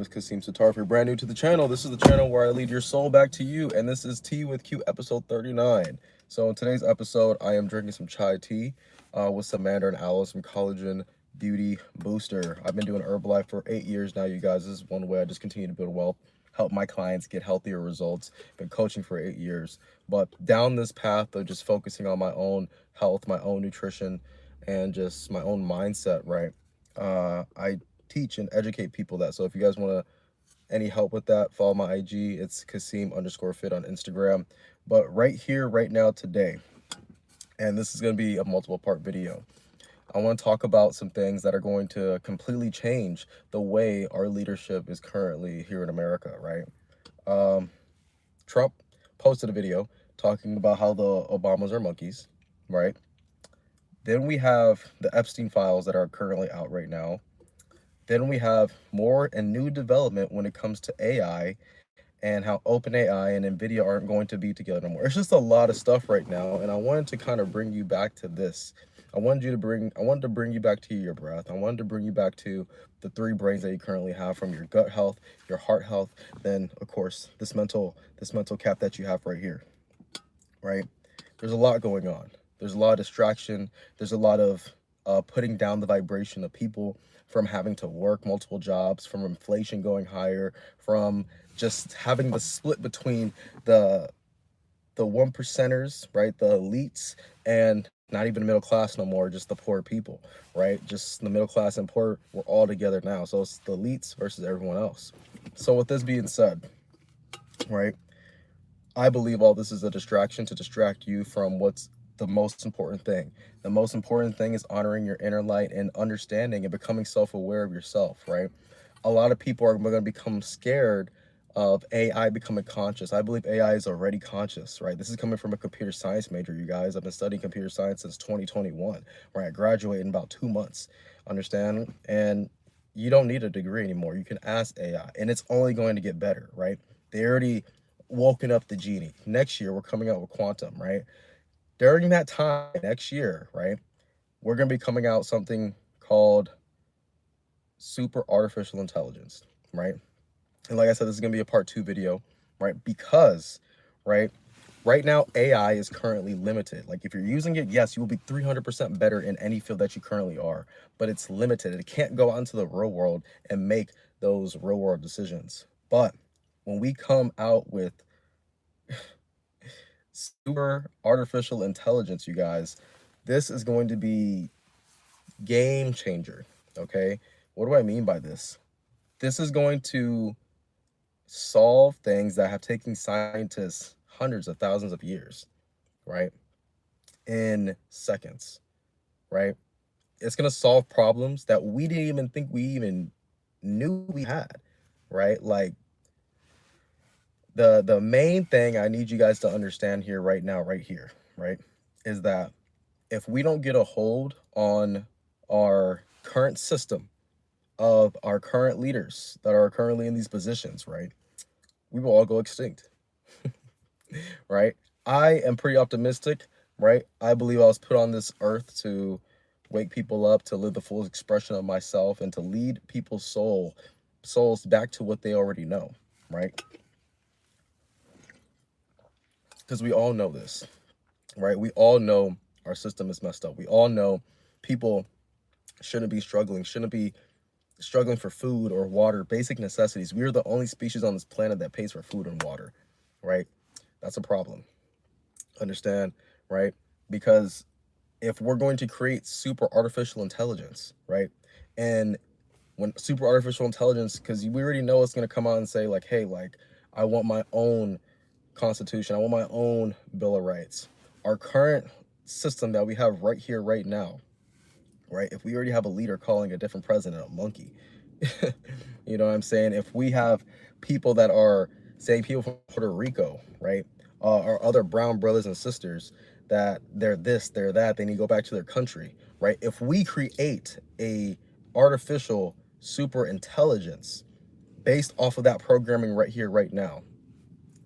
This is Kasim Satar. If you're brand new to the channel, this is the channel where I lead your soul back to you, and this is Tea with Q episode 39. So in today's episode, I am drinking some chai tea with some mandarin aloe, some collagen beauty booster. I've been doing Herbalife for 8 years now, you guys. This is one way I just continue to build wealth, help my clients get healthier results. Been coaching for 8 years, but down this path of just focusing on my own health, my own nutrition, and just my own mindset, right? I teach and educate people that. So if you guys want any help with that, follow my IG. It's Kasim_fit on Instagram. But right here, right now, today, and this is going to be a multiple part video, I want to talk about some things that are going to completely change the way our leadership is currently here in America, right? Trump posted a video talking about how the Obamas are monkeys, right? Then we have the Epstein files that are currently out right now. Then we have more and new development when it comes to AI and how OpenAI and NVIDIA aren't going to be together anymore. It's just a lot of stuff right now, and I wanted to kind of bring you back to this. I wanted to bring you back to your breath. I wanted to bring you back to the three brains that you currently have, from your gut health, your heart health, then of course this mental cap that you have right here, right? There's a lot going on. There's a lot of distraction. There's a lot of putting down the vibration of people, from having to work multiple jobs, from inflation going higher, from just having the split between the one percenters, right, the elites, and not even middle class no more, just the poor people, right? Just the middle class and poor, we're all together now. So it's the elites versus everyone else. So with this being said, right, I believe all this is a distraction to distract you from what's the most important thing. The most important thing is honoring your inner light and understanding and becoming self-aware of yourself, right? A lot of people are going to become scared of AI becoming conscious. I believe AI is already conscious, right? This is coming from a computer science major, you guys. I've been studying computer science since 2021, right? I graduate in about 2 months, understand? And you don't need a degree anymore. You can ask AI, and it's only going to get better, right? They already woken up the genie. Next year, we're coming out with quantum, right? During that time, next year, right, we're going to be coming out something called super artificial intelligence, right? And like I said, this is going to be a part 2 video, right? Because, right now, AI is currently limited. Like, if you're using it, yes, you will be 300% better in any field that you currently are, but it's limited. It can't go out into the real world and make those real world decisions. But when we come out with super artificial intelligence, you guys, this is going to be game changer. Okay, what do I mean by this? This is going to solve things that have taken scientists hundreds of thousands of years, right, in seconds, right? It's going to solve problems that we didn't even think we even knew we had, right? Like, the main thing I need you guys to understand here right now, right here, right, is that if we don't get a hold on our current system of our current leaders that are currently in these positions, right, we will all go extinct, right? I am pretty optimistic, right? I believe I was put on this earth to wake people up, to live the full expression of myself, and to lead people's souls back to what they already know, right? Because we all know this, right? We all know our system is messed up. We all know people shouldn't be struggling for food or water, basic necessities. We are the only species on this planet that pays for food and water, right? That's a problem. Understand, right? Because if we're going to create super artificial intelligence, right? And when super artificial intelligence, because we already know it's going to come out and say, like, hey, like, I want my own constitution. I want my own Bill of Rights. Our current system that we have right here, right now, right? If we already have a leader calling a different president a monkey, you know what I'm saying? If we have people that are saying, people from Puerto Rico, right, our other brown brothers and sisters, that they're this, they're that, they need to go back to their country, right? If we create a artificial super intelligence based off of that programming right here, right now,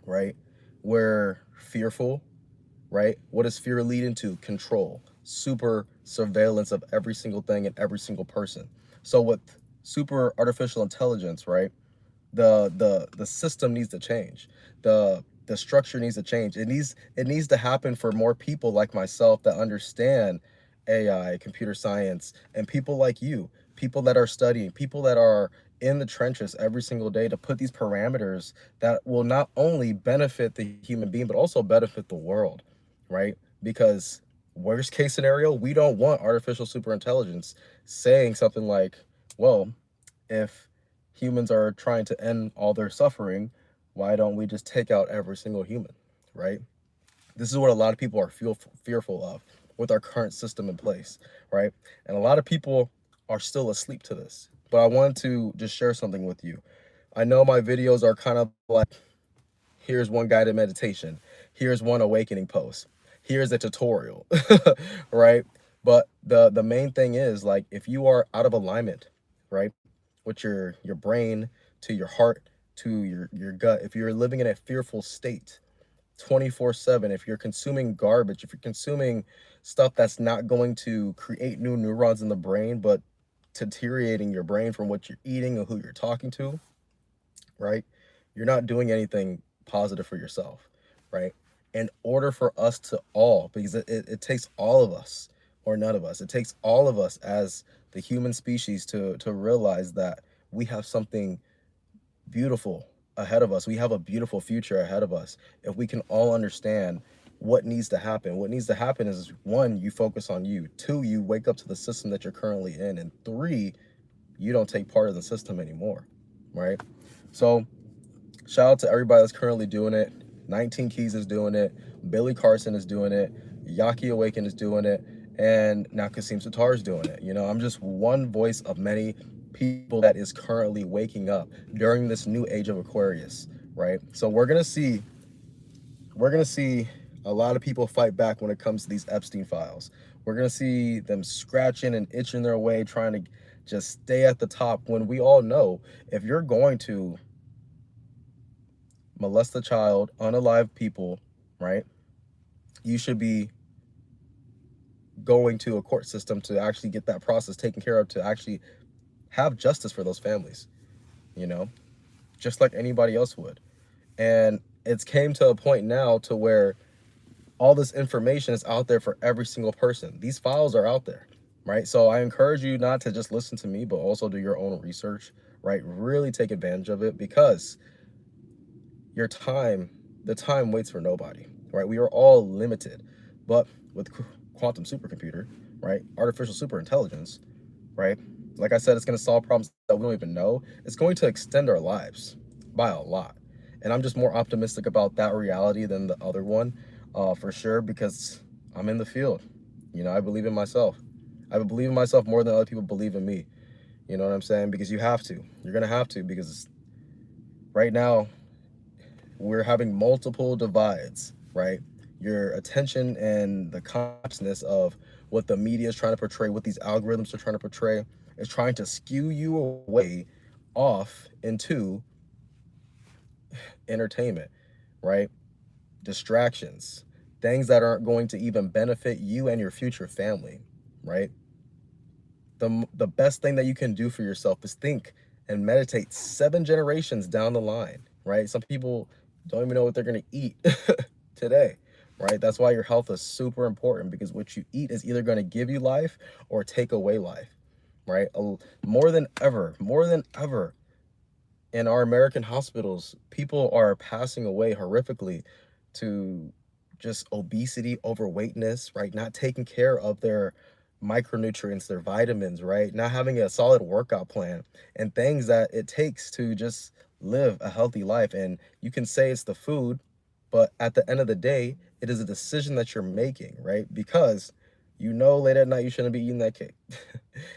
right, we're fearful, right? What does fear lead into? Control, super surveillance of every single thing and every single person. So with super artificial intelligence, right, The system needs to change. The structure needs to change. It needs to happen for more people like myself that understand AI, computer science, and people like you, people that are studying, people that are in the trenches every single day, to put these parameters that will not only benefit the human being but also benefit the world, right? Because worst case scenario, we don't want artificial superintelligence saying something like, well, if humans are trying to end all their suffering, why don't we just take out every single human, right? This is what a lot of people are fearful of with our current system in place, right? And a lot of people are still asleep to this. But I wanted to just share something with you. I know my videos are kind of like, here's one guided meditation, here's one awakening post, here's a tutorial, right? But the main thing is, like, if you are out of alignment, right, with your brain to your heart to your gut, if you're living in a fearful state 24/7, if you're consuming garbage, if you're consuming stuff that's not going to create new neurons in the brain but deteriorating your brain from what you're eating and who you're talking to, right? You're not doing anything positive for yourself, right? In order for us to all, because it takes all of us or none of us, it takes all of us as the human species to realize that we have something beautiful ahead of us. We have a beautiful future ahead of us. If we can all understand what needs to happen, what needs to happen is, one, you focus on you. Two, you wake up to the system that you're currently in. And three, you don't take part of the system anymore, right? So shout out to everybody that's currently doing it. 19 Keys is doing it. Billy Carson is doing it. Yaki Awaken is doing it. And now Kasim Sattar is doing it. I'm just one voice of many people that is currently waking up during this new age of Aquarius, right? So we're gonna see a lot of people fight back when it comes to these Epstein files. We're gonna see them scratching and itching their way, trying to just stay at the top, when we all know, if you're going to molest a child, unalive people, right? You should be going to a court system to actually get that process taken care of, to actually have justice for those families, you know, just like anybody else would. And it's came to a point now to where all this information is out there for every single person. These files are out there, right? So I encourage you not to just listen to me, but also do your own research, right? Really take advantage of it, because your time, the time waits for nobody, right? We are all limited. But with quantum supercomputer, right, artificial superintelligence, right, like I said, it's going to solve problems that we don't even know. It's going to extend our lives by a lot. And I'm just more optimistic about that reality than the other one, for sure, because I'm in the field. I believe in myself. I believe in myself more than other people believe in me. You know what I'm saying? Because you have to. You're going to have to, because right now we're having multiple divides, right? Your attention and the consciousness of what the media is trying to portray, what these algorithms are trying to portray, is trying to skew you away off into entertainment, right? Distractions, things that aren't going to even benefit you and your future family, right? The best thing that you can do for yourself is think and meditate 7 generations down the line, right? Some people don't even know what they're going to eat today, right? That's why your health is super important, because what you eat is either going to give you life or take away life, right? More than ever, in our American hospitals, people are passing away horrifically to just obesity, overweightness, right? Not taking care of their micronutrients, their vitamins, right? Not having a solid workout plan and things that it takes to just live a healthy life. And you can say it's the food, but at the end of the day, it is a decision that you're making, right? Because late at night you shouldn't be eating that cake.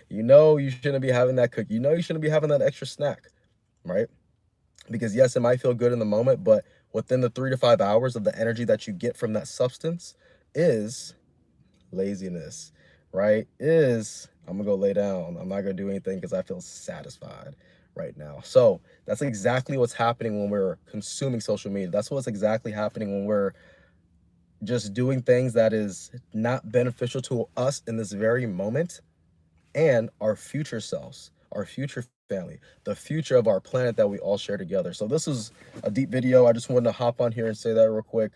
You shouldn't be having that cookie. You shouldn't be having that extra snack, right? Because yes, it might feel good in the moment, but within the 3 to 5 hours of the energy that you get from that substance is laziness, right? I'm gonna go lay down. I'm not gonna do anything because I feel satisfied right now. So that's exactly what's happening when we're consuming social media. That's what's exactly happening when we're just doing things that is not beneficial to us in this very moment and our future selves, our future family, the future of our planet that we all share together. So this is a deep video. I just wanted to hop on here and say that real quick,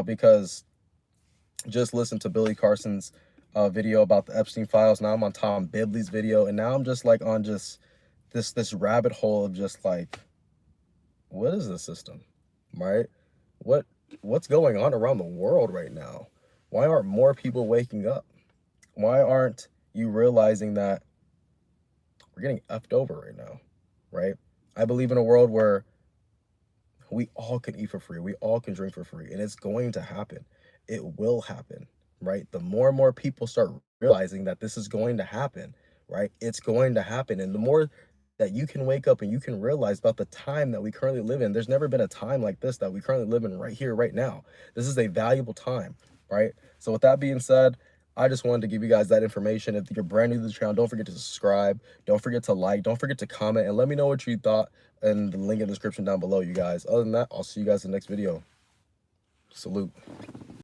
because just listen to Billy Carson's video about the Epstein files. Now I'm on Tom Bibley's video, and now I'm just like on just this rabbit hole of just like, what is the system, right? What what's going on around the world right now? Why aren't more people waking up? Why aren't you realizing that we're getting effed over right now, right? I believe in a world where we all can eat for free, we all can drink for free, and it's going to happen. It will happen, right? The more and more people start realizing that this is going to happen, right? It's going to happen. And the more that you can wake up and you can realize about the time that we currently live in, there's never been a time like this that we currently live in right here, right now. This is a valuable time, right? So with that being said, I just wanted to give you guys that information. If you're brand new to the channel, don't forget to subscribe. Don't forget to like. Don't forget to comment. And let me know what you thought in the link in the description down below, you guys. Other than that, I'll see you guys in the next video. Salute.